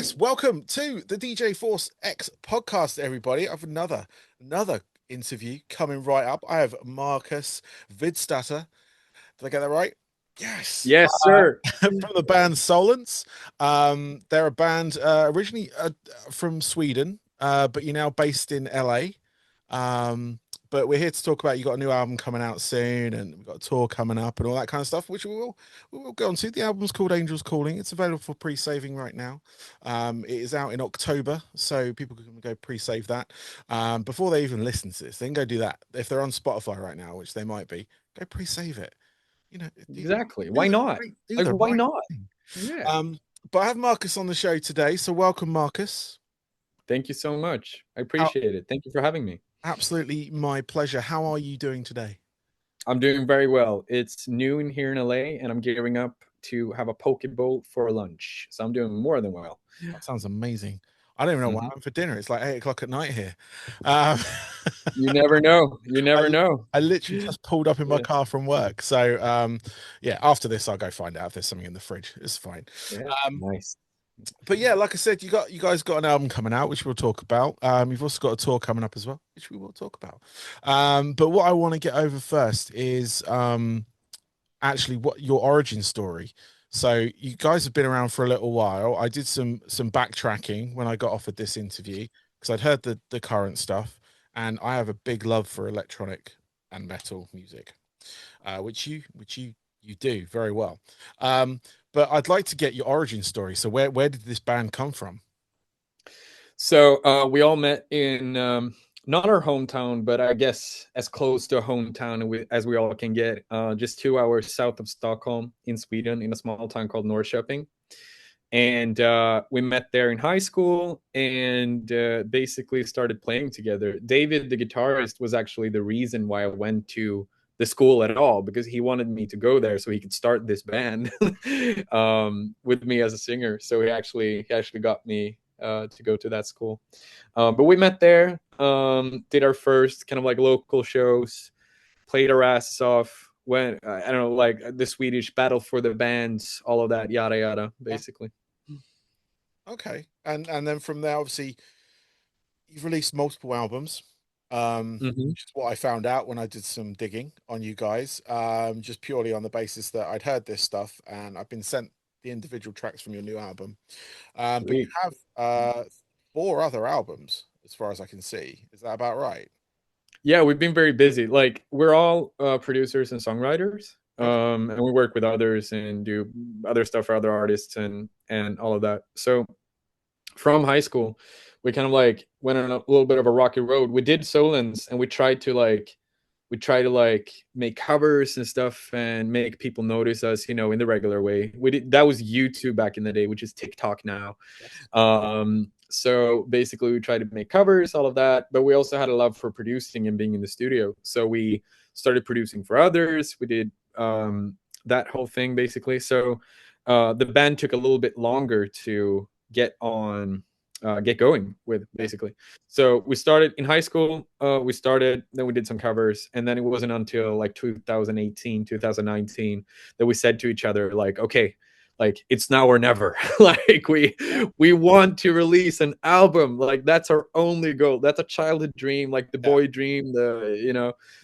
Yes, welcome to the DJ Force X podcast, everybody. I have another interview coming right up. I have Marcus Vidstatter. Did I get that right? Yes. Yes, sir. From the band Solence. They're a band originally from Sweden, but you're now based in LA. But we're here to talk about you got a new album coming out soon, and we've got a tour coming up and all that kind of stuff, which we will go on to. The album's called Angels Calling. It's available for pre-saving right now. It is out in October, so people can go pre-save that. Before they even listen to this, they can go do that. If they're on Spotify right now, which they might be, go pre-save it. You know, Exactly. Why not? do Like, the why right not? thing. Yeah. But I have Marcus on the show today, so welcome, Marcus. Thank you so much. I How, appreciate it. Thank you for having me. Absolutely my pleasure. How are you doing today? I'm doing very well. It's noon here in LA, and I'm gearing up to have a poke bowl for lunch. So I'm doing more than well. That sounds amazing. I don't even know what I'm Mhm. having for dinner. It's like 8 o'clock at night here. Um, You never know. You never I, know. I literally just pulled up in my Yeah. car from work. So, yeah, after this, I'll go find out if there's something in the fridge. It's fine. Yeah. Um, Nice. but yeah, like I said, you guys got an album coming out, which we'll talk about. You've also got a tour coming up as well, which we will talk about. But what I want to get over first is actually what your origin story. So you guys have been around for a little while. I did some backtracking when I got offered this interview because I'd heard the current stuff, and I have a big love for electronic and metal music, which you do very well. But I'd like to get your origin story. So where did this band come from? So we all met in not our hometown, but I guess as close to a hometown as we all can get, just 2 hours south of Stockholm in Sweden, in a small town called Norrköping. And we met there in high school and basically started playing together. David, the guitarist, was actually the reason why I went to the school at all, because he wanted me to go there so he could start this band with me as a singer. So he actually got me to go to that school. But we met there, did our first kind of like local shows, played our asses off. When I don't know, like the Swedish battle for the bands, all of that, yada yada, Yeah. basically. Okay. And then from there, obviously, you've released multiple albums. Hmm. Which is what I found out when I did some digging on you guys. Just purely on the basis that I'd heard this stuff and I've been sent the individual tracks from your new album. But you Sweet. have four other albums, as far as I can see. Is that about right? Yeah, we've been very busy. Like we're all producers and songwriters, Okay. and we work with others and do other stuff for other artists and all of that. So from high school, we kind of like went on a little bit of a rocky road. We did Solence, and we try to like make covers and stuff and make people notice us, in the regular way. We did that was YouTube back in the day, which is TikTok now. Yes. So basically, we tried to make covers, all of that, but we also had a love for producing and being in the studio. So we started producing for others. We did that whole thing basically. So the band took a little bit longer to get going with Yeah. basically. So we started in high school. Then we did some covers, and then it wasn't until like 2018, 2019 that we said to each other, like, okay, like it's now or never. Like we want to release an album. Like that's our only goal. That's a childhood dream, like the Yeah. boy dream,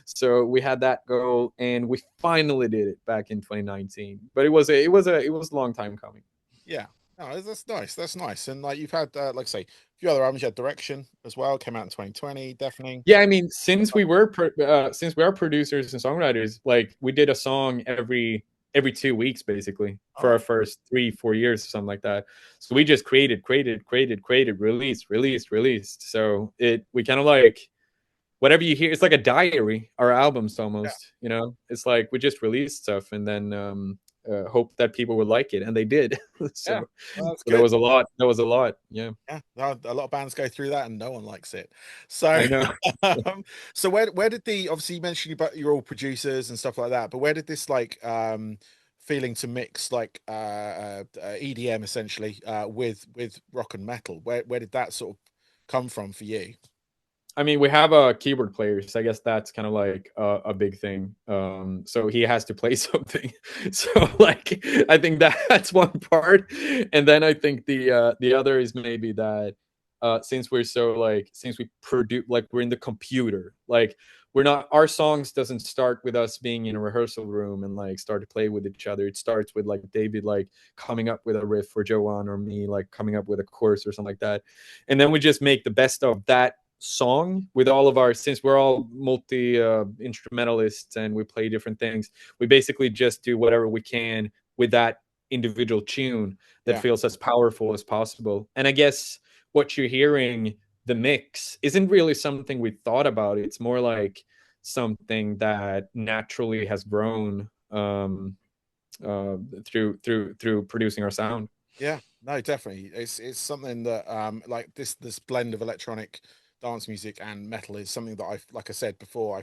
so we had that goal, and we finally did it back in 2019. But it was a long time coming. Yeah. No, that's nice. That's nice. And like you've had, like I say, a few other albums. You had Direction as well, came out in 2020, deafening. Yeah, I mean, since we are producers and songwriters, like we did a song every 2 weeks basically for our Oh, first 3-4 years or something like that. So we just created, released. So we kind of like whatever you hear. It's like a diary. Our albums yeah. almost, it's like we just released stuff and then hope that people would like it, and they did. Yeah. so, Well, that's so that good. was a lot. That was a lot. Yeah, Yeah, no, a lot of bands go through that and no one likes it. So, I know. so where did the obviously you mentioned about you're all producers and stuff like that, but where did this like feeling to mix like EDM essentially with rock and metal? Where did that sort of come from for you? I mean, we have keyboard players. I guess that's kind of like a big thing. So he has to play something. So like, I think that's one part, and then I think the other is maybe that since we're so like since we produce like we're in the computer, like we're not our songs doesn't start with us being in a rehearsal room and like start to play with each other. It starts with like David like coming up with a riff for Joanne or me like coming up with a chorus or something like that, and then we just make the best of that song with all of our since we're all multi instrumentalists and we play different things, we basically just do whatever we can with that individual tune that Yeah, feels as powerful as possible. And I guess what you're hearing, the mix, isn't really something we thought about. It's more like something that naturally has grown through producing our sound. yeah, no, definitely. It's something that like this blend of electronic dance music and metal is something that like I said before,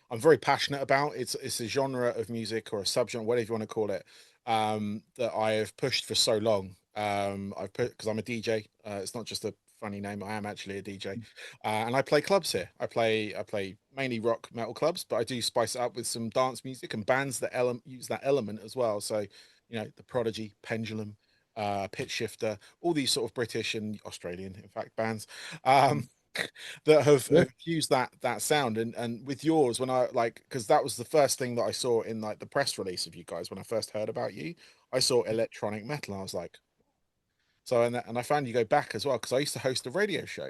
I'm very passionate about. It's a genre of music or a subgenre, whatever you want to call it, that I have pushed for so long. I've put because I'm a DJ. It's not just a funny name. I am actually a DJ, and I play clubs here. I play mainly rock metal clubs, but I do spice it up with some dance music and bands that use that element as well. So the Prodigy, Pendulum, Pitch Shifter, all these sort of British and Australian, in fact, bands um, that Yeah. have used that sound. And with yours, when I like, because that was the first thing that I saw in like the press release of you guys when I first heard about you, I saw electronic metal, and I was like, so and I found you go back as well because I used to host a radio show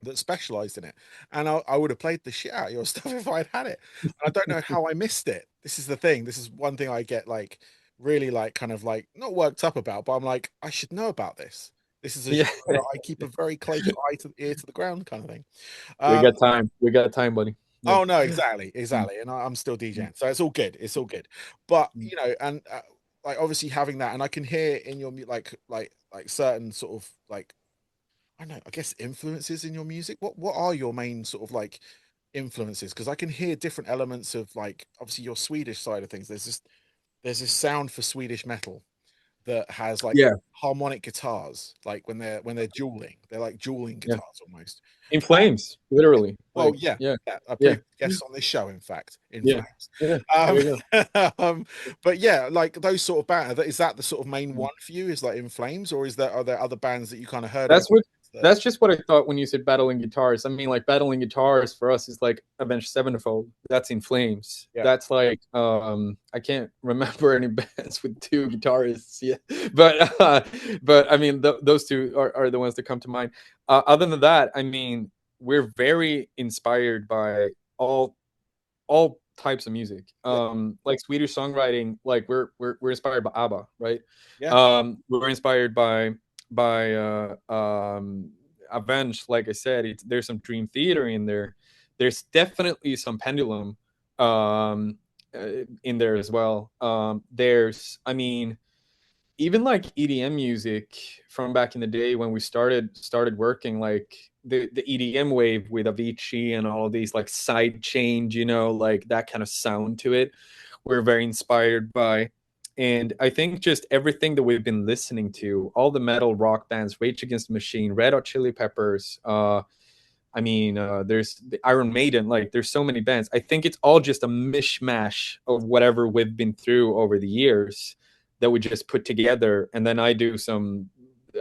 that specialized in it, and I would have played the shit out of your stuff if I'd had it. And I don't know how I missed it. This is the thing. This is one thing I get like really like kind of like not worked up about, but I'm like I should know about this. This is a Yeah. genre that I keep a very close eye to ear to the ground kind of thing. We Um, got time. We got time, buddy. Yeah. oh no, exactly, Mm, exactly, and I'm still mm, DJing, so it's all good. It's all good, but mm. and like obviously having that, and I can hear in your like certain sort of like I don't know, I guess influences in your music. What are your main sort of like influences? Because I can hear different elements of like obviously your Swedish side of things. There's this sound for Swedish metal that has like Yeah. harmonic guitars, like when they're dueling, they're like dueling Yeah. guitars almost. In flames, literally. Well, Like, yeah, yeah. yeah, a Yeah. previous guest on this show, in fact, in Yeah. Flames. Yeah. There Um, you go. um, but yeah, like those sort of bands, is that the sort of main one for you? Is like In Flames, or are there other bands that you kind of heard over That's what that? that's just what I thought when you said battling guitars. I mean, like battling guitars for us is like Avenged Sevenfold. That's In Flames. Yeah, That's like I can't remember any bands with two guitarists. Yeah, but I mean those two are the ones that come to mind. Other than that, I mean, we're very inspired by all all types of music. yeah, Like Swedish songwriting, like we're inspired by ABBA, right? yeah, We're inspired by Avenged. Like I said, there's some Dream Theater in there. There's definitely some Pendulum in there as well. There's, I mean, even like EDM music from back in the day when we started working, like the EDM wave with Avicii and all of these like side change, like that kind of sound to it. We're very inspired by. And I think just everything that we've been listening to, all the metal rock bands, Rage Against the Machine, Red Hot Chili Peppers, I mean, there's the Iron Maiden, like there's so many bands. I think it's all just a mishmash of whatever we've been through over the years that we just put together. And then I do some,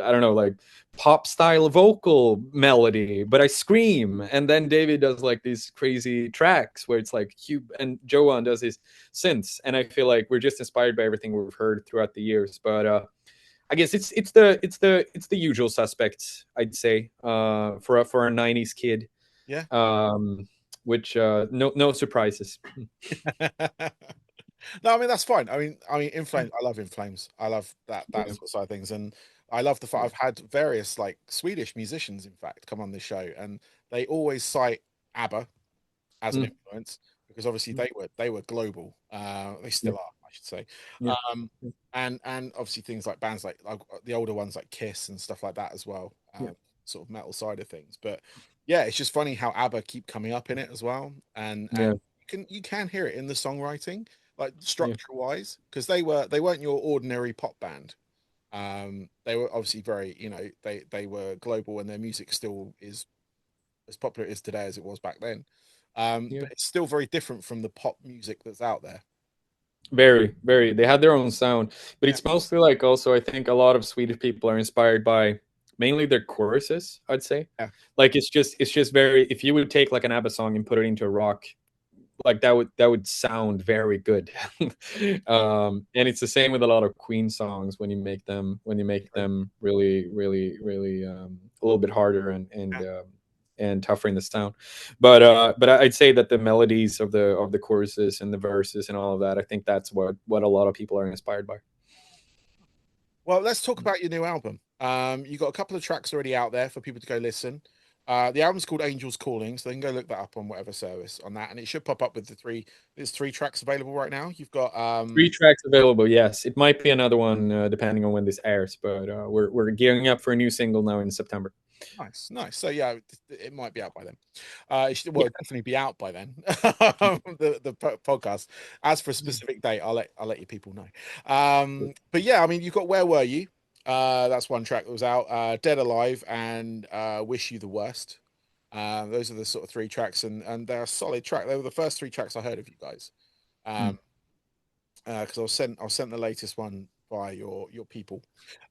I don't know, like pop style vocal melody, but I scream. And then David does like these crazy tracks where it's like Hugh and Joan does his synths. And I feel like we're just inspired by everything we've heard throughout the years. But I guess it's the usual suspects, I'd say, for a '90s kid. yeah. Um, which no surprises. No, I mean that's fine. I mean, In Flames. I love In Flames. I love that Yeah, sort of side of things, and I love the fact I've had various like Swedish musicians, in fact, come on this show, and they always cite ABBA as an mm, influence because obviously they were global. They yeah, still are, I should say. yeah, Um, and obviously things like bands like the older ones like Kiss and stuff like that as well. yeah, Sort of metal side of things, but yeah, it's just funny how ABBA keep coming up in it as well, and yeah, you can hear it in the songwriting, like yeah, structure wise, because they weren't your ordinary pop band. They were obviously very, they were global, and their music still is as popular it is today as it was back then. Yeah. But it's still very different from the pop music that's out there. Very, very. They had their own sound, but Yeah, it's mostly like also I think a lot of Swedish people are inspired by mainly their choruses, I'd say. yeah, Like it's just very if you would take like an ABBA song and put it into a rock, like that would sound very good. And it's the same with a lot of Queen songs true. when you make them really, really, really a little bit harder and tougher in the sound. But I'd say that the melodies of the choruses and the verses and all of that, I think that's what a lot of people are inspired by. Well, let's talk about your new album. You got a couple of tracks already out there for people to go listen. The album's called Angels Calling, so they can go look that up on whatever service on that, and it should pop up with the three. There's three tracks available right now. You've got 3 tracks available. Yes, it might be another one depending on when this airs, but we're gearing up for a new single now in September. nice, nice. So yeah, it might be out by then. It should, well, Yeah. it'll definitely be out by then. The podcast. As for a specific date, I'll let you people know. But yeah, I mean, you've got Where Were You? That's one track that was out. Dead Alive and Wish You the Worst. Those are the sort of three tracks, and they're a solid track. They were the first three tracks I heard of you guys. Mm. Because I was sent the latest one by your people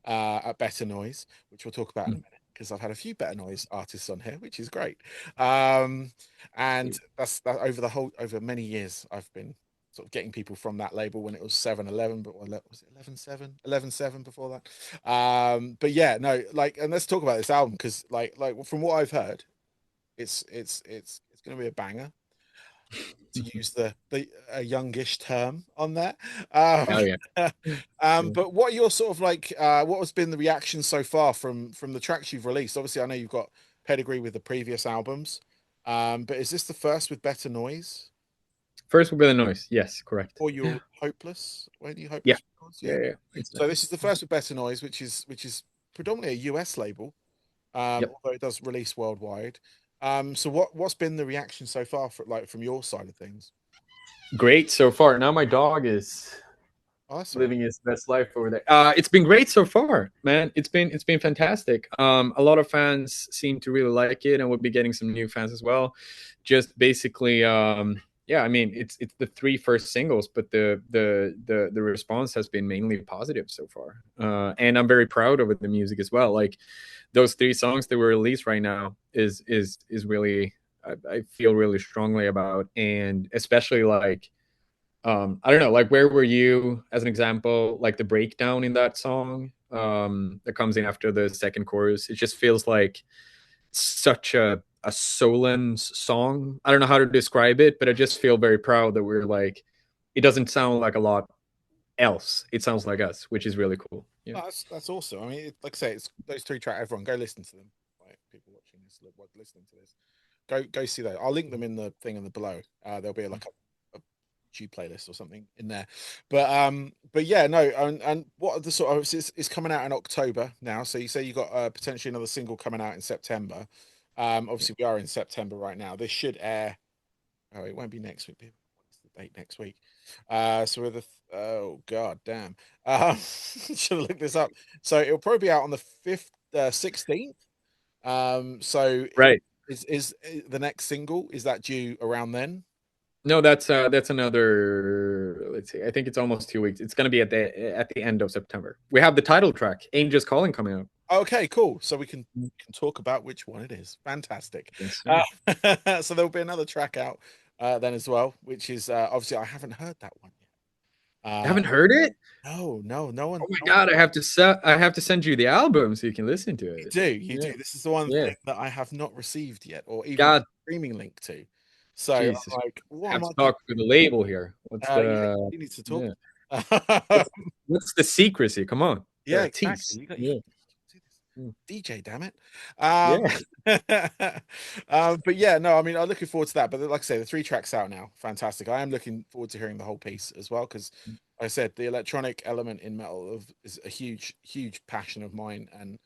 at Better Noise, which we'll talk about in a Mm. minute. Because I've had a few Better Noise artists on here, which is great. Um, and that's that over many years I've been sort of getting people from that label when it was 7-Eleven, but was it 11-7? 11-7 before that. But yeah, no, like, and let's talk about this album because like from what I've heard, it's going to be a banger to use the a youngish term on that. Um, Oh yeah. Yeah. but what are your sort of like what has been the reaction so far from the tracks you've released? Obviously, I know you've got pedigree with the previous albums, but is this the first with Better Noise, First will be the noise. Yes, correct. or you're Hopeless? When you Yeah. Hopeless records? Yeah. Yeah. Yeah. It's So that. this is the first with Better Noise, which is predominantly a US label, Yep. although it does release worldwide. So what's been the reaction so far for like from your side of things? Great so far. Now my dog is Oh, that's all right. living his best life over there. It's been great so far, man. It's been fantastic. A lot of fans seem to really like it, and we'll be getting some new fans as well. Just basically, yeah. I mean, it's the three first singles, but the response has been mainly positive so far, and I'm very proud of the music as well. Like those 3 songs that were released right now is really I feel really strongly about, and especially like I don't know, like where were you as an example, like the breakdown in that song that comes in after the second chorus. It just feels like such a Solence song. I don't know how to describe it, but I just feel very proud that we're like it doesn't sound like a lot else. It sounds like us, which is really cool. Yeah. Oh, that's awesome. I mean, like I say, it's those three tracks. Everyone, go listen to them. Right, people watching this, listening to this, go see those. I'll link them in the thing in the below. There'll be like a YouTube playlist or something in there. But yeah, no. And what are the sort of it's coming out in October now. So you say you got potentially another single coming out in September. Obviously we are in September right now. This should air. Oh, it won't be next week. What's the date next week? So we're oh god damn. Should have looked this up. So it'll probably be out on the 5th, 16th. So Right. is the next single, is that due around then? No, that's another. Let's see. I think it's almost 2 weeks. It's going to be at the end of September. We have the title track, "Angels Calling," coming out. Okay, cool. So we can talk about which one it is. Fantastic. Yes, sir. So there'll be another track out then as well, which is obviously I haven't heard that one yet. You haven't heard it? No, no, no one, Oh my no one. god! I have to send you the album so you can listen to You it. do, you Yeah. do. This is the one Yeah. thing that I have not received yet, or even a God, streaming link to. So I'm Jesus. like, what Have am to I doing? talk to the label here. What's Yeah, the you need to talk. yeah? What's the secrecy? Come on, Yeah, gotta exactly. tease. You Yeah. do this. Mm. DJ, damn it. Yeah. But yeah, no, I mean, I'm looking forward to that. But like I say, the three tracks out now, fantastic. I am looking forward to hearing the whole piece as well because, like I said, the electronic element in metal is a huge, huge passion of mine, and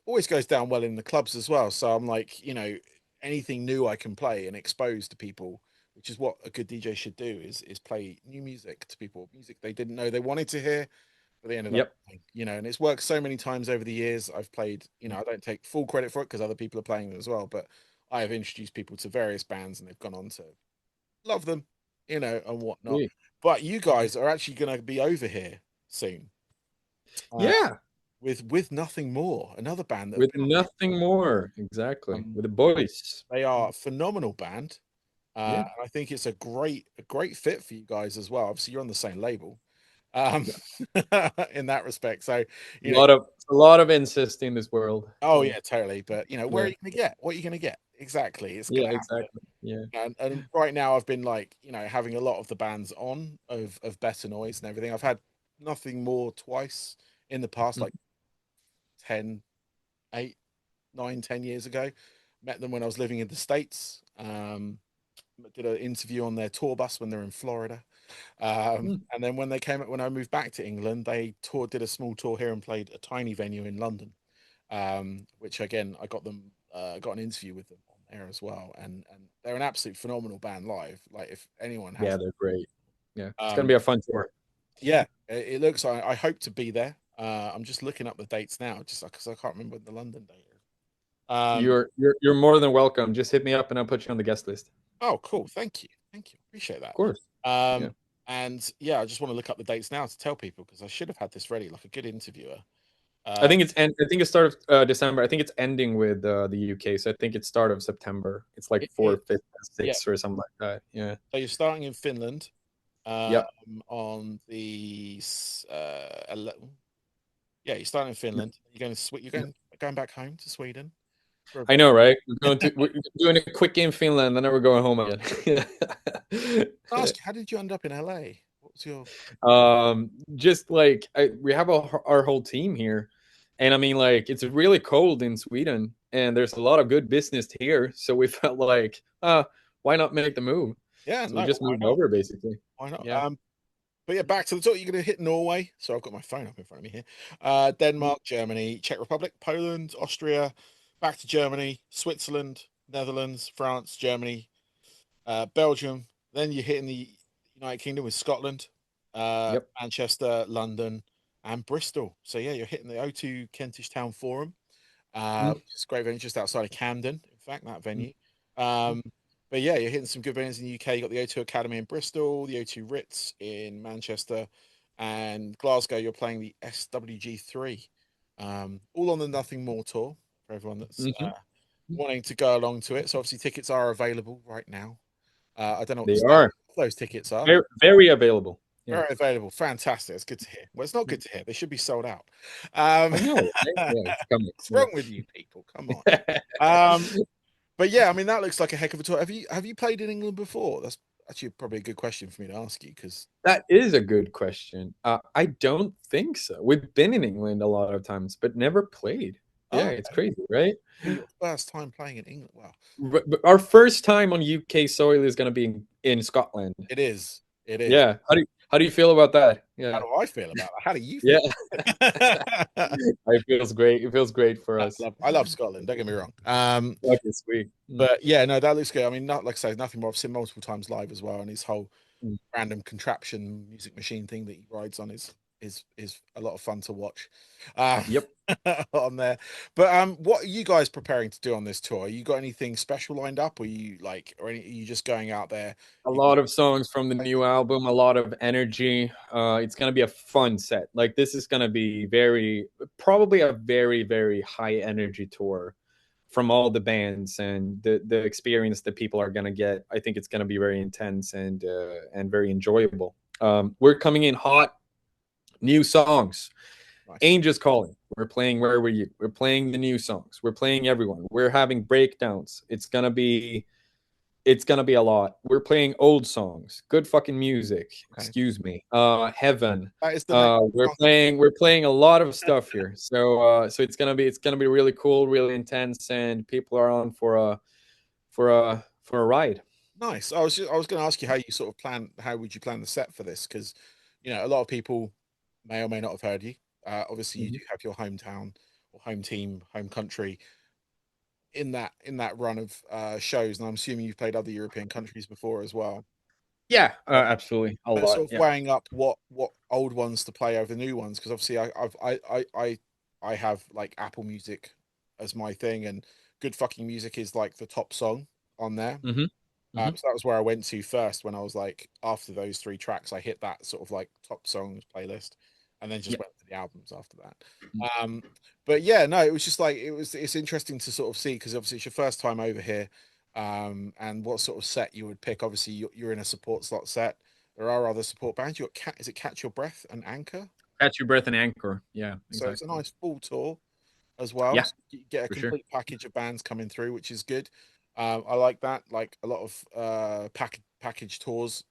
always goes down well in the clubs as well. So I'm like, anything new I can play and expose to people, which is what a good DJ should do, is play new music to people, music they didn't know they wanted to hear but they ended up Yep. playing, and it's worked so many times over the years. I've played, I don't take full credit for it because other people are playing them as well, but I have introduced people to various bands and they've gone on to love them, and whatnot. Sweet. But you guys are actually going to be over here soon, uh, Yeah, with Nothing More, another band that have with been on the nothing more. Exactly. um, With the boys. they are a phenomenal band. Yeah. And I think it's a great fit for you guys as well. Obviously, you're on the same label, um, Yeah. in that respect. So, A you know, lot of a lot of incest in this world. oh Yeah. yeah, totally. But where are Yeah. you going to get? What are you going to get? Exactly. It's going Yeah, to have to. exactly. Yeah. And right now, I've been like, having a lot of the bands on of Better Noise and everything. I've had Nothing More twice in the past, Mhm. like 10, 8, 9, 10 years ago. Met them when I was living in the States. Did an interview on their tour bus when they're in Florida. Mm. And then when I moved back to England, they did a small tour here and played a tiny venue in London. Which again, got an interview with them on there as well, and they're an absolute phenomenal band live. Like if anyone Yeah, has, they're great. Yeah. It's gonna um, be a fun tour. yeah, it looks. I hope to be there. I'm just looking up the dates now, just because I can't remember what the London date is. Um, You're more than welcome. Just hit me up and I'll put you on the guest list. oh, cool. Thank you, appreciate Of that. course. Yeah. Um, and yeah, I just want to look up the dates now to tell people because I should have had this ready, like a good interviewer. Uh, I think it's start of December. I think it's ending with the UK. So I think it's start of September. It's like it is, fourth, fifth, yeah. sixth or something like that. Yeah. So you're starting in Finland, Yep. on yeah, you're starting in Finland. You're going to you're Yep. going back home to Sweden for a I bit. know, right? We're doing a quick in Finland, and then we're going home again. Can I ask you, how did you end up in LA? What was your Just like we have our whole team here, and I mean, like it's really cold in Sweden, and there's a lot of good business here. So we felt like, why not make the move? Yeah, So we no, just why moved not? over, basically. Why not? Yeah. But yeah, back to the talk. You're going to hit Norway. So I've got my phone up in front of me here. Denmark, Germany, Czech Republic, Poland, Austria, back to Germany, Switzerland, Netherlands, France, Germany, Belgium. Then you're hitting the United Kingdom with Scotland, Yep. Manchester, London, and Bristol. So yeah, you're hitting the O2 Kentish Town Forum, Mm, which is a great venue just outside of Camden. In fact, that mm, venue. mm. Um, but yeah, you're hitting some good venues in the UK. You got the O2 Academy in Bristol, the O2 Ritz in Manchester, and Glasgow. You're playing the SWG3, all on the Nothing More tour for everyone that's Mhm. wanting to go along to it. So obviously tickets are available right now. I don't know what the They status are of those tickets are. very, very available. Yeah. Very available. Fantastic. It's good to hear. Well, it's not Yeah. good to hear. They should be sold out. I know, right? Yeah, it's coming. What's Yeah. wrong with you people? Come on. Um, but yeah, I mean that looks like a heck of a tour. Have you played in England before? That's actually probably a good question for me to ask you because That is a good question. I don't think so. We've been in England a lot of times, but never played. Yeah, oh, it's okay. crazy, right? Be your first time playing in England. Wow, But our first time on UK soil is going to be in Scotland. it is. It is. Yeah. How do you feel about that? How Yeah. do I feel about that? How do you Yeah. feel? I It feels great. It feels great for us. love Scotland. Don't get me wrong. Okay, sweet. Mm, But yeah, no, that looks good. I mean, not like I say, nothing more. I've seen multiple times live as well, and his whole mm. random contraption music machine thing that he rides on is a lot of fun to watch, um, Yep. on there. But what are you guys preparing to do on this tour? You got anything special lined up, or are you just going out there? A You got lot of songs from the new album, a lot of energy. It's gonna be a fun set. Like this is gonna be probably a very, very high energy tour from all the bands and the experience that people are gonna get. I think it's gonna be very intense and very enjoyable. We're coming in hot, new songs. nice, Angels Calling. We're playing Where Were You? We're playing the new songs. We're playing everyone. We're having breakdowns. It's gonna be a lot. We're playing old songs, good fucking music. okay. Excuse me. Heaven. That is the name We're of the song. playing a lot of stuff here. So it's gonna be really cool, really intense, and people are on for a ride. Nice. I was going to ask you how you sort of how would you plan the set for this? Because a lot of people may or may not have heard you. Obviously, you do Mhm. have your hometown or home team, home country in that run of shows, and I'm assuming you've played other European countries before as well. Yeah, But, absolutely, a but lot. sort of Yeah. weighing up what old ones to play over the new ones, because obviously I have like Apple Music as my thing, and Good Fucking Music is like the top song on there. Hmm. Hmm. So that was where I went to first when I was like, after those three tracks, I hit that sort of like top songs playlist, and then just Yeah. went to the albums after that. Um, but yeah, no, it was just like it's interesting to sort of see because obviously it's your first time over here, and what sort of set you would pick. Obviously, you're in a support slot set. There are other support bands. You got is it Catch Your Breath and Anchor? Catch Your Breath and Anchor. Yeah, So it's a exactly. nice full tour as well. Yeah, So you get a for sure. complete package of bands coming through, which is good. I like that. Like a lot of package tours,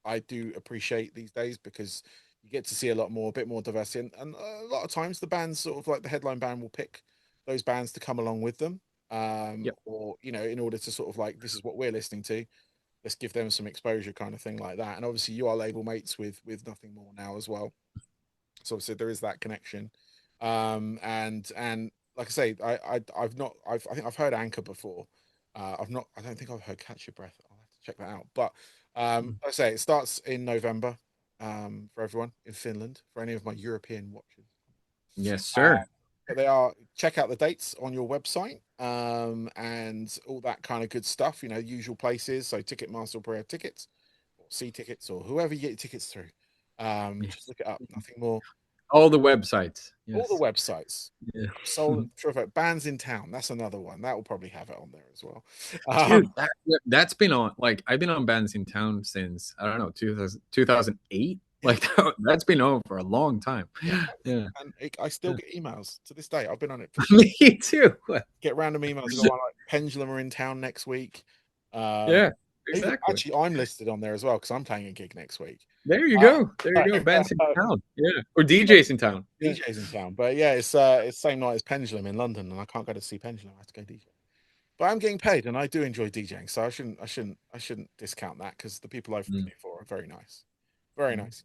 I do appreciate these days because you get to see a lot more, a bit more diversity, and a lot of times the bands sort of like the headline band will pick those bands to come along with them, Yep. or in order to sort of like this is what we're listening to. Let's give them some exposure, kind of thing like that. And obviously, you are label mates with Nothing More now as well, so obviously there is that connection. And like I say, I've not I think I've heard Anchor before. I've not I don't think I've heard Catch Your Breath. I'll have to check that out. But like I say, it starts in November for everyone in Finland, for any of my European watchers. Yes, Uh, sir. but they are check out the dates on your website, and all that kind of good stuff, usual places. So Ticketmaster will probably have tickets, or see tickets, or whoever you get your tickets through. Just Yes. look it up, Nothing More. All the websites. All the Yes. websites. Yeah. Soul, sure, bands in town. That's another one. That will probably have it on there as well. Dude, Um, that's been on, like, I've been on Bands in Town since, I don't know, 2008. yeah, Like, that's been on for a long time. it has. Yeah. And I still Yeah. get emails to this day. I've been on it for Me too. get random emails. I go on like Pendulum are in town next week. Um, Yeah, even exactly. actually, I'm listed on there as well because I'm playing a gig next week. There you Uh, go. There you go. Bands in so, Town. Yeah. Or DJs in town. Yeah. DJ's in town, but yeah, it's same night as Pendulum in London, and I can't go to see Pendulum. I have to go DJ. But I'm getting paid, and I do enjoy DJing, so I shouldn't discount that because the people I've Mm. played for are very nice, very Mm. nice.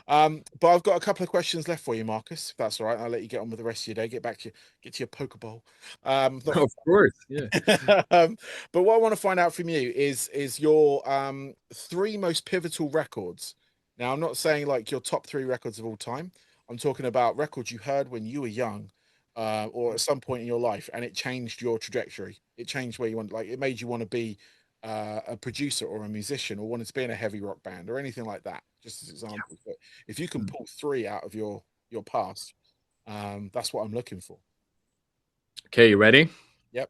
But I've got a couple of questions left for you, Marcus. If that's all right, I'll let you get on with the rest of your day. Get to your poke bowl. Not Of course. Yeah. but what I want to find out from you is your three most pivotal records. Now, I'm not saying like your top three records of all time. I'm talking about records you heard when you were young, or at some point in your life, and it changed your trajectory. It changed where you want, like it made you want to be a producer or a musician, or wanted to be in a heavy rock band or anything like that. Just as examples. But if you can Mm. pull three out of your past, that's what I'm looking for. Okay, you ready? Yep.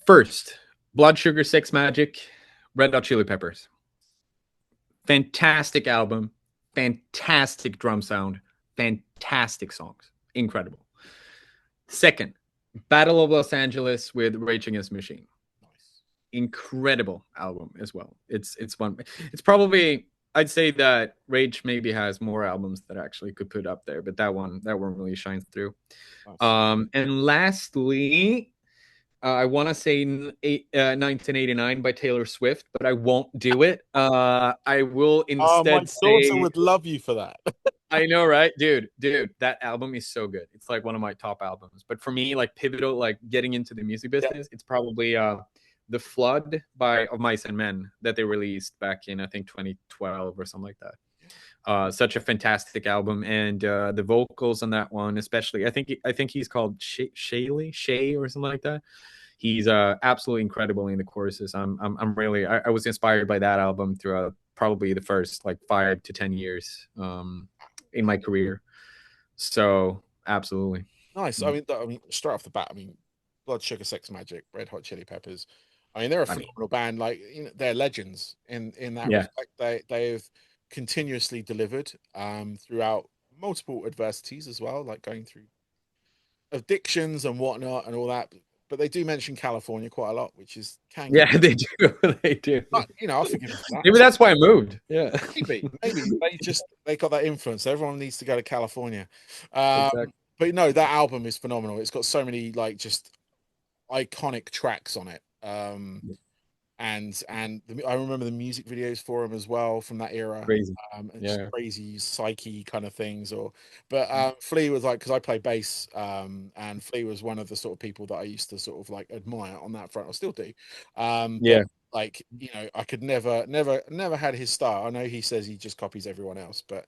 First, Blood Sugar Sex Magic, Red Hot Chili Peppers. Fantastic album, fantastic drum sound, fantastic songs. Incredible. Second, Battle of Los Angeles with Rage Against the Machine. Nice. Incredible album as well. It's probably, I'd say that Rage maybe has more albums that actually could put up there, but that one really shines through. Nice. And lastly, I want to say 1989 by Taylor Swift, but I won't do it. I will Oh, my instead daughter say, would love you for that. I know, right? Dude, that album is so good. It's like one of my top albums. But for me, like pivotal, like getting into the music Yeah. business, it's probably The Flood by Of Mice and Men that they released back in, I think, 2012 or something like that. Such a fantastic album, and the vocals on that one, especially, I think he's called Shay or something like that. He's absolutely incredible in the choruses. I'm really, I was inspired by that album throughout probably the first like 5 to 10 years in my career. So absolutely. Nice. Mm. I mean, straight off the bat, I mean, Blood Sugar Sex Magic, Red Hot Chili Peppers. I mean, they're a I mean, phenomenal band. Like, they're legends in that yeah, respect. They've continuously delivered throughout multiple adversities as well, like going through addictions and whatnot and all that. But they do mention California quite a lot, which can get, yeah, they do, they do. but I'll forgive them for that. Maybe So that's why I moved. Yeah, maybe they got that influence. Everyone needs to go to California. Um, exactly. but no, that album is phenomenal. It's got so many like just iconic tracks on it. I remember the music videos for him as well from that era. Crazy. And just Yeah, crazy psyche kind of things. But Flea was like, because I play bass, and Flea was one of the sort of people that I used to sort of like admire on that front. I still do. But yeah, like, I could never had his style. I know he says he just copies everyone else, but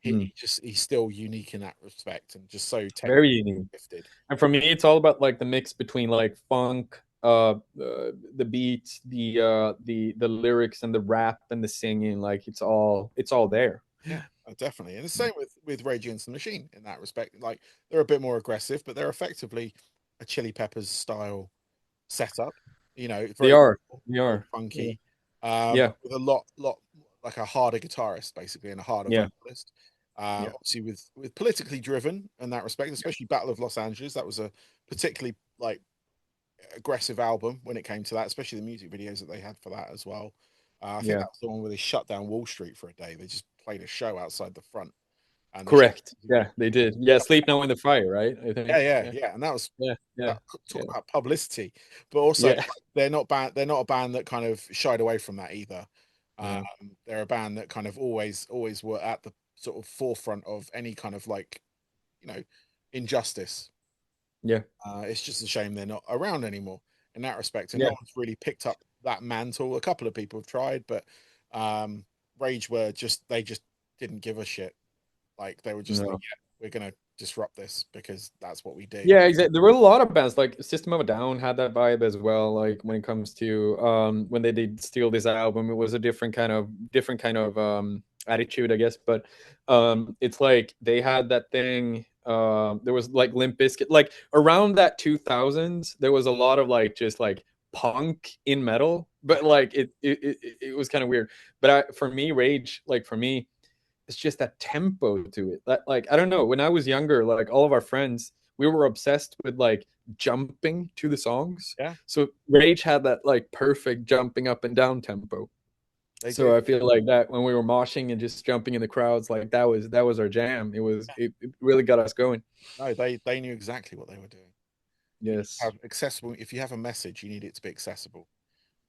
Mm. he's still unique in that respect and just so Very technically unique. gifted. And for me, it's all about like the mix between like funk, the beats, the lyrics and the rap and the singing. Like it's all there. Yeah, definitely. And the same with Rage Against the Machine in that respect. Like they're a bit more aggressive, but they're effectively a Chili Peppers style setup. You know, They very are. brutal, They very are. Yeah. funky, Yeah. with a lot like a harder guitarist basically and a harder Yeah. vocalist. Yeah. Obviously with politically driven in that respect, especially Battle of Los Angeles. That was a particularly like aggressive album when it came to that, especially the music videos that they had for that as well. I think Yeah. that was the one where they shut down Wall Street for a day. They just played a show outside the front and they showed Correct. music Yeah, video. they did. Yeah, Sleep Now in the Fire, right? I think. Yeah. Yeah, and that was Yeah. Yeah. that Yeah. talk about publicity, but also Yeah. like, they're not a band that kind of shied away from that either. Yeah. They're a band that kind of always were at the sort of forefront of any kind of like you know injustice. Yeah. It's just a shame they're not around anymore in that respect, and no Yeah. one's really picked up that mantle. A couple of people have tried, but um, Rage were just they just didn't give a shit. Like they were just like, No. yeah, we're gonna disrupt this because that's what we do. Yeah, exactly. There were a lot of bands like System of a Down had that vibe as well. Like when it comes to when they did steal this album, it was a different kind of attitude, I guess. But it's like they had that thing. There was like Limp Bizkit, like around that 2000s, there was a lot of like just like punk in metal, Yeah, but like it was kind of weird. But for me, Rage, like for me, it's just that tempo to it. That like I don't know. When I was younger, like all of our friends, we were obsessed with like jumping to the songs. yeah, So Rage had that like perfect jumping up and down tempo. they do. So I feel like that when we were moshing and just jumping in the crowds, like that was our jam. It really got us going. No, they knew exactly what they were doing. You need to Yes. have accessible. If you have a message, you need it to be accessible.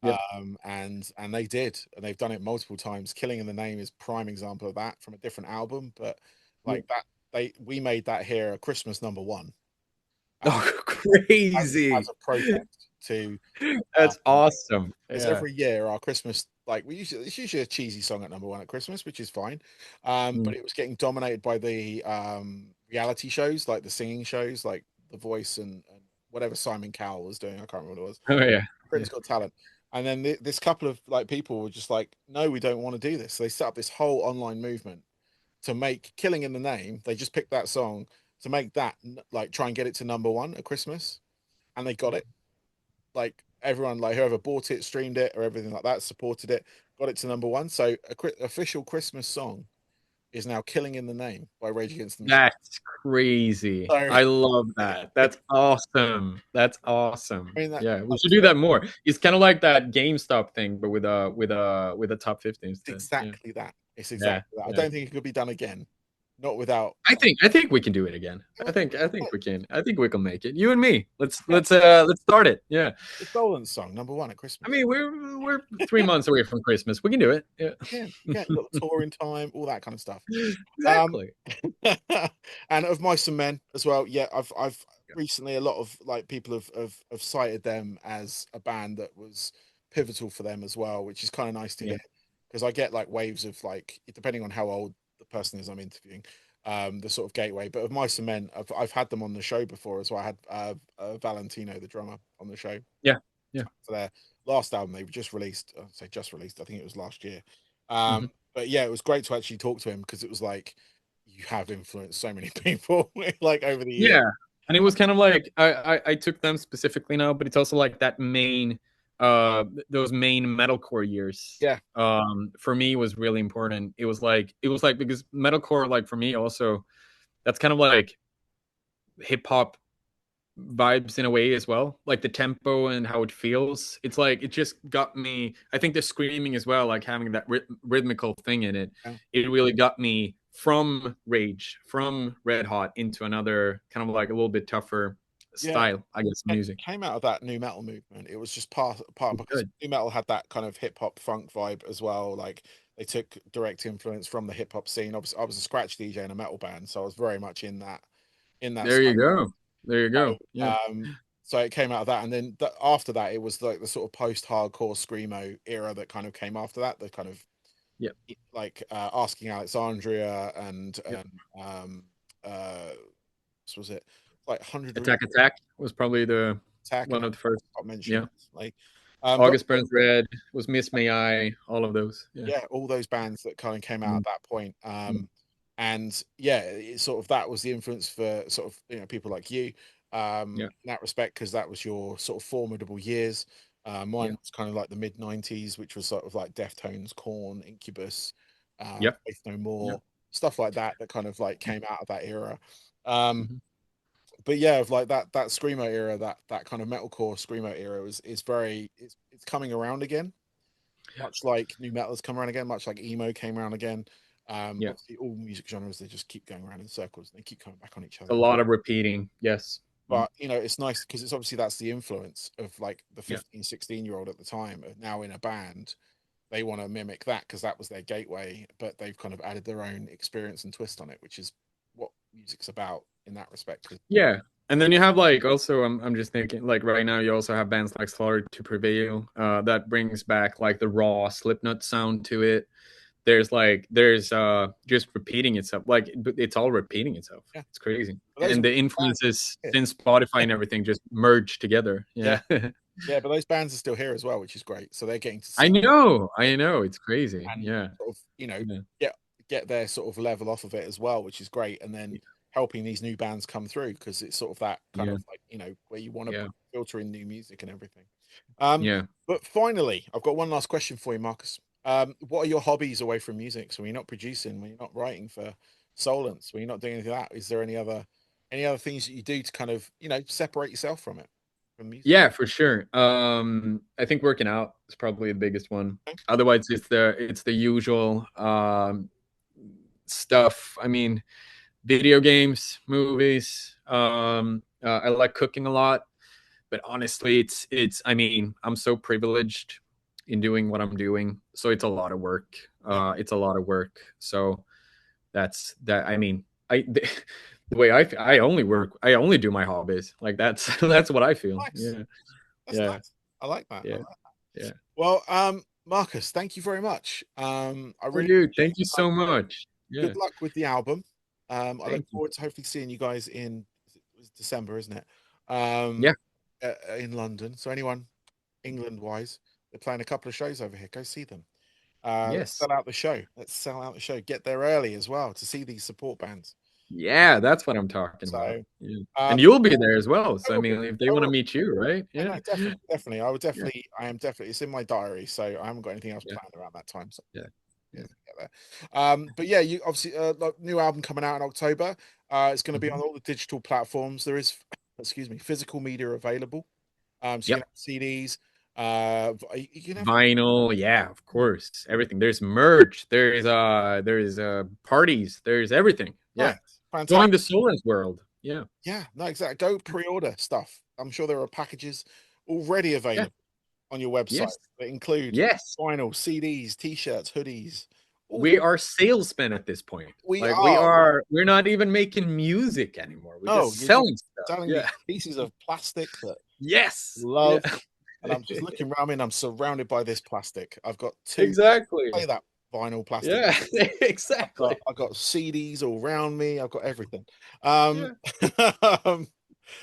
Yeah. And they did, and they've done it multiple times. Killing in the Name is prime example of that from a different album, but Yeah. like that, we made that here a Christmas number one uh, Oh, as crazy. a protest to That's um, awesome. because Yeah. every year our Christmas like we usually it's usually a cheesy song at number one at Christmas, which is fine. But Mm. it was getting dominated by the reality shows, like the singing shows, like The Voice and whatever Simon Cowell was doing. I can't remember what it was. Oh yeah. Yeah. Britain's Got Talent. And then this couple of like people were just like, no, we don't want to do this. So they set up this whole online movement to make Killing in the Name. They just picked that song to make that like try and get it to number one at Christmas, and they got it. Like everyone, like whoever bought it, streamed it, or everything like that, supported it, got it to number one. So a official Christmas song is now "Killing in the Name" by Rage Against the Machine. That's crazy. So I love that. That's awesome. That's I awesome. mean that Yeah, we like, should do that more. It's kind of like that GameStop thing, but with a top 50 it's instead. Yeah. exactly that. It's Yeah. exactly that. I Yeah. don't think it could be done again, not without. I think we can do it again. I think we can. I think we can make it. You and me. Let's Yeah, let's uh let's start it. Yeah. the Solence song, number one at I Christmas. mean, we're 3 months away from Christmas. We can do it. Yeah. Yeah, you got the touring time, all that kind of stuff. Um, Exactly. and of Mice and Men as well. Yeah, I've Yeah. recently a lot of like people have cited them as a band that was pivotal for them as well, which is kind of nice to Yeah. hear because I get like waves of like depending on how old the person is I'm interviewing, the sort of gateway. But of Mice and Men, I've had them on the show before as well. I had Valentino, the drummer, on the show Yeah. Yeah. for their last album they've just released. I'd say just released. I think it was last year. Mhm. But yeah, it was great to actually talk to him because it was like you have influenced so many people like over the years. Yeah, and it was kind of like I took them specifically now, but it's also like that main those main metalcore years. Yeah, For me was really important. It was like because metalcore like for me also that's kind of like hip hop vibes in a way as well, like the tempo and how it feels. It's like it just got me. I think the screaming as well, like having that rhythmical thing in it, yeah, it really got me from Rage, from Red Hot into another kind of like a little bit tougher yeah. style, I guess, music. Came out of that new metal movement. It was just part because Good. new metal had that kind of hip hop funk vibe as well. Like they took direct influence from the hip hop scene. Obviously, I was a scratch DJ in a metal band, so I was very much in that There side. you go. There you go. Yeah. Um, so it came out of that, and then after that, it was like the sort of post-hardcore screamo era that kind of came after that. The kind of Yeah. like Asking Alexandria Yeah. and uh, what was it? Like 100 Reasons Attack Attack was probably the Attack and one of the first. got mentioned Yeah. recently. But August Burns Red was Miss May I, all of those. Yeah. yeah, all those bands that kind of came out at Mm. that point. Yeah. And yeah, it sort of that was the influence for sort of people like you Yeah. in that respect, because that was your sort of formidable years. Yeah. Mine was kind of like the mid '90s, which was sort of like Deftones, Korn, Incubus, Yep. Faith No Yep. More, stuff like that that kind of like came out of that era. Um, Mhm. but yeah, of like that screamo era, that kind of metalcore screamo era is very it's coming around again, much like new metal has come around again, much like emo came around again. Yeah. Obviously, all music genres they just keep going around in circles and they keep coming back on each A other. lot of repeating. Yes. Mm. But it's nice because it's obviously that's the influence of like the Yeah. 15, 16-year-old at the time now in a band. They want to mimic that because that was their gateway, but they've kind of added their own experience and twist on it, which is what music's about in that respect. Yeah. And then you have like also I'm just thinking like right now you also have bands like Slaughter to Prevail that brings back like the raw Slipknot sound to it. There's just repeating itself, like it's all repeating itself. Yeah, It's crazy. but those And the bands influences are since Spotify and everything just merge together. yeah, Yeah. yeah, but those bands are still here as well, which is great. So they're getting to I see know, I know, it's crazy. and Yeah. sort of Yeah. get their sort of level off of it as well, which is great. And then Yeah. helping these new bands come through because it's sort of that kind Yeah. of like where you want to Yeah. filter in new music and everything. Um, Yeah. but finally, I've got one last question for you, Marcus. What are your hobbies away from music? So when you're not producing, when you're not writing for Solence, when you're not doing anything like that, is there any other things that you do to kind of separate yourself from it, from music? Yeah, for sure. I think working out is probably the biggest one. Okay. Otherwise, it's the usual stuff. I mean, video games, movies. I like cooking a lot, but honestly, it's. I mean, I'm so privileged in doing what I'm doing, so it's a lot of work. Yeah. It's a lot of work. So that's that. I mean, I the way I only work. I only do my hobbies. Like that's that's what I feel. Nice. Yeah. That's Yeah. nice. I like that. I Yeah. like that. Yeah. Well, Marcus, thank you very much. I Oh, really dude, appreciate thank you your time so today. much. Yeah. Good luck with the album. I look Thank you. forward to hopefully seeing you guys in it was December, isn't it? Yeah. In London. So anyone England wise, they're playing a couple of shows over here. Go see them. Let's Yes. sell out the show. Let's sell out the show. Get there early as well to see these support bands. Yeah, that's what I'm talking about. So, Yeah. And um, you'll be there as well. I So I will be. mean, if they I want to will be. meet you, right? Yeah, Yeah. no, definitely, definitely. I would Yeah. definitely. I am definitely. It's in my diary, so I haven't got anything else Yeah. planned around that time. So Yeah. yeah, Yeah. get there. But yeah, you obviously like new album coming out in October. It's going to be Mhm. on all the digital platforms. There is, excuse me, physical media available. So you can Yep. have CDs. You can have Vinyl, yeah, of course. Everything. There's merch. There's parties. There's everything. Yeah. nice, fantastic. Join the Solence world. Yeah. Yeah, no, exactly. Go pre-order stuff. I'm sure there are packages already Yeah. available on your website Yes. that include Yes. vinyl, CDs, t-shirts, hoodies. All We are salesmen at this point. we Like are. we're not even making music anymore. We're No, just you're just selling stuff. selling Yeah. these pieces of plastic that Yes. Yeah. love. And I'm just looking around me and I'm surrounded by this plastic. I've got two Exactly. play that vinyl plastic. Yeah. Exactly. I've got CDs all around me. I've got everything. Yeah.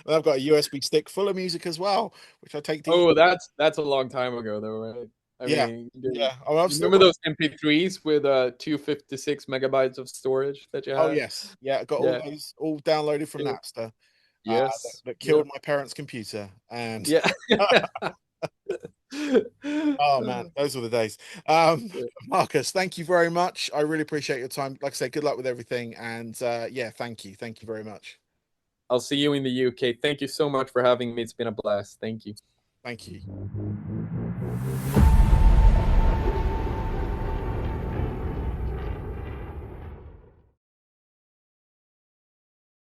And I've got a USB stick full of music as well, which I take deep. Oh, that's a long time ago though, right? I Yeah, mean, yeah. Oh, I've you still remember got. those MP3s with 256 megabytes of storage that you Oh had? yes, yeah. I got all Yeah. those all downloaded from It was- Napster. yes. That Yeah. killed my parents' computer. And Yeah. oh man, those were the days. Yeah. Marcus, thank you very much. I really appreciate your time. Like I say, good luck with everything. And yeah, thank you very much. I'll see you in the UK. Thank you so much for having me. It's been a blast. Thank you. Thank you.